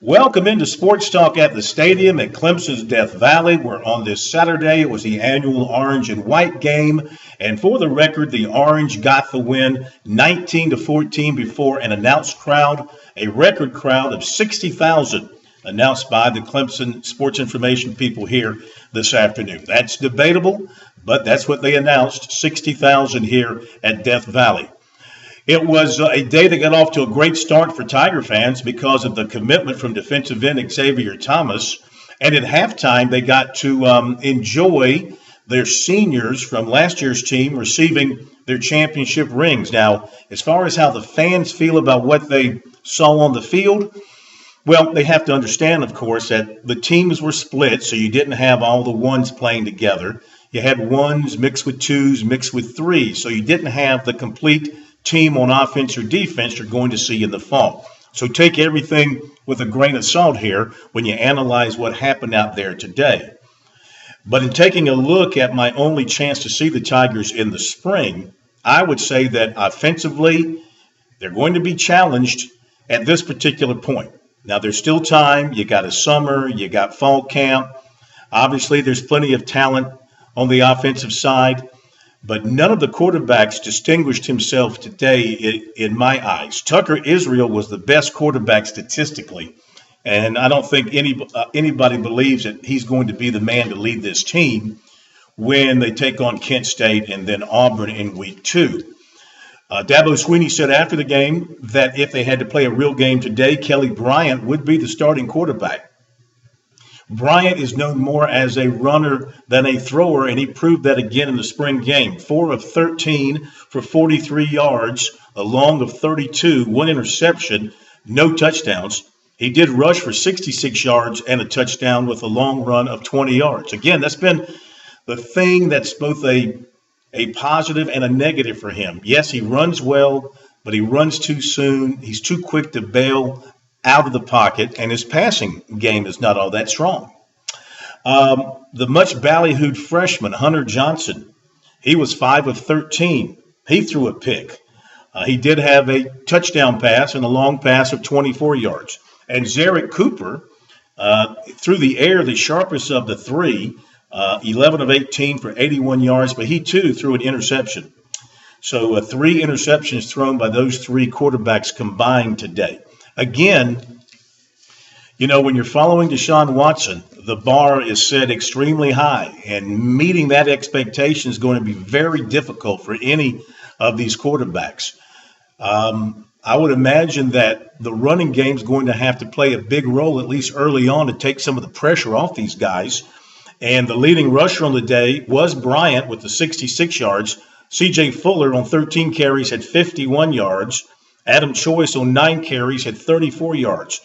Welcome into Sports Talk at the Stadium at Clemson's Death Valley, where on this Saturday it was the annual Orange and White game. And for the record, the Orange got the win 19-14 before an announced crowd, a record crowd of 60,000, announced by the Clemson sports information people here this afternoon. That's debatable, but that's what they announced, 60,000 here at Death Valley. It was a day that got off to a great start for Tiger fans because of the commitment from defensive end Xavier Thomas. And at halftime, they got to enjoy their seniors from last year's team receiving their championship rings. Now, as far as how the fans feel about what they saw on the field, well, they have to understand, of course, that the teams were split, so you didn't have all the ones playing together. You had ones mixed with twos, mixed with threes, so you didn't have the complete team on offense or defense you're going to see in the fall. So take everything with a grain of salt here when you analyze what happened out there today. But in taking a look at my only chance to see the Tigers in the spring, I would say that offensively, they're going to be challenged at this particular point. Now, there's still time. You got a summer, you got fall camp. Obviously, there's plenty of talent on the offensive side. But none of the quarterbacks distinguished himself today in my eyes. Tucker Israel was the best quarterback statistically, and I don't think anybody believes that he's going to be the man to lead this team when they take on Kent State and then Auburn in week 2. Dabo Swinney said after the game that if they had to play a real game today, Kelly Bryant would be the starting quarterback. Bryant is known more as a runner than a thrower, and he proved that again in the spring game. 4 of 13 for 43 yards, a long of 32, 1 interception, no touchdowns. He did rush for 66 yards and a touchdown with a long run of 20 yards. Again, that's been the thing that's both a positive and a negative for him. Yes, he runs well, but he runs too soon. He's too quick to bail out of the pocket, and his passing game is not all that strong. The much ballyhooed freshman, Hunter Johnson, he was 5 of 13. He threw a pick. He did have a touchdown pass and a long pass of 24 yards. And Zarek Cooper, through the air, the sharpest of the three, 11 of 18 for 81 yards, but he too threw an interception. So 3 interceptions thrown by those 3 quarterbacks combined today. Again, you know, when you're following Deshaun Watson, the bar is set extremely high, and meeting that expectation is going to be very difficult for any of these quarterbacks. I would imagine that the running game is going to have to play a big role, at least early on, to take some of the pressure off these guys. And the leading rusher on the day was Bryant with the 66 yards. C.J. Fuller on 13 carries had 51 yards. Adam Choice on 9 carries had 34 yards.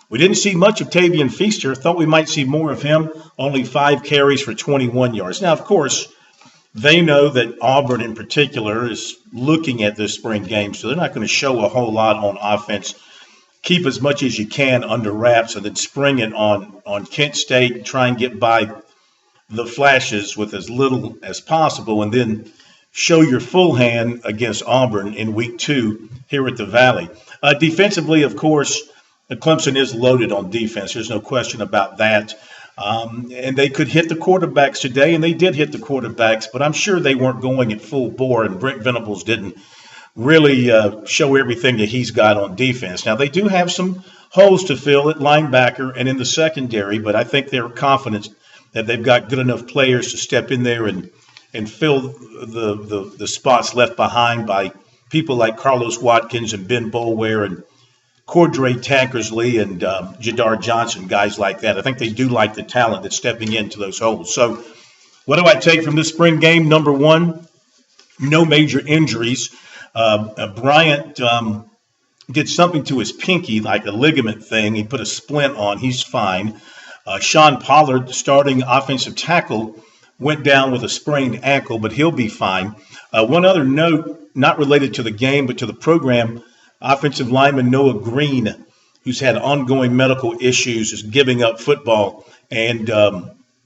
We didn't see much of Tavian Feaster. Thought we might see more of him. Only 5 carries for 21 yards. Now, of course, they know that Auburn in particular is looking at this spring game, so they're not going to show a whole lot on offense. Keep as much as you can under wraps and then spring it on Kent State and try and get by the flashes with as little as possible, and then show your full hand against Auburn in week 2 here at the Valley. Defensively, of course, Clemson is loaded on defense. There's no question about that. And they could hit the quarterbacks today, and they did hit the quarterbacks, but I'm sure they weren't going at full bore, and Brent Venables didn't really show everything that he's got on defense. Now, they do have some holes to fill at linebacker and in the secondary, but I think they're confident that they've got good enough players to step in there and fill the spots left behind by people like Carlos Watkins and Ben Boulware and Cordray Tankersley and Jadar Johnson, guys like that. I think they do like the talent that's stepping into those holes. So what do I take from this spring game? Number one, no major injuries. Bryant did something to his pinky, like a ligament thing. He put a splint on. He's fine. Sean Pollard, starting offensive tackle, went down with a sprained ankle, but he'll be fine. One other note, not related to the game, but to the program, offensive lineman Noah Green, who's had ongoing medical issues, is giving up football and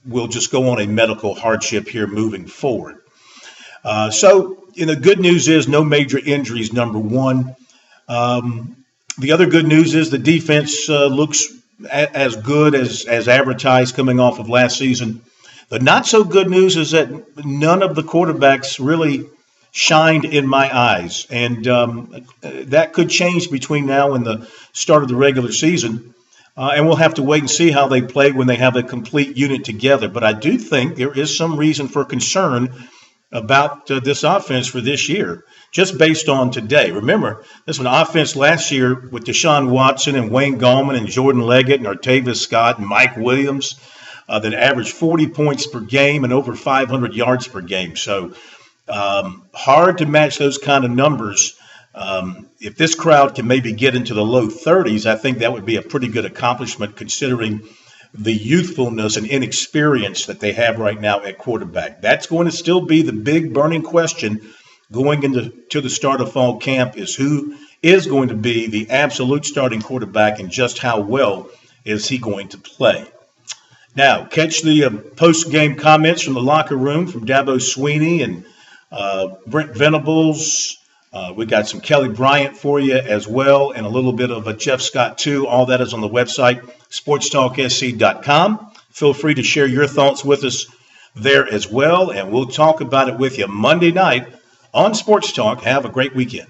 will just go on a medical hardship here moving forward. So, the good news is no major injuries, number one. The other good news is the defense looks as good as advertised coming off of last season. The not so good news is that none of the quarterbacks really shined in my eyes, and that could change between now and the start of the regular season. And we'll have to wait and see how they play when they have a complete unit together. But I do think there is some reason for concern about this offense for this year, just based on today. Remember, this was an offense last year with Deshaun Watson and Wayne Gallman and Jordan Leggett and Artavis Scott and Mike Williams that averaged 40 points per game and over 500 yards per game. So hard to match those kind of numbers. If this crowd can maybe get into the low 30s, I think that would be a pretty good accomplishment considering the youthfulness and inexperience that they have right now at quarterback. That's going to still be the big burning question going into the start of fall camp, is who is going to be the absolute starting quarterback and just how well is he going to play. Now, catch the post-game comments from the locker room from Dabo Sweeney and Brent Venables. We got some Kelly Bryant for you as well, and a little bit of a Jeff Scott too. All that is on the website, sportstalksc.com. Feel free to share your thoughts with us there as well, and we'll talk about it with you Monday night on Sports Talk. Have a great weekend.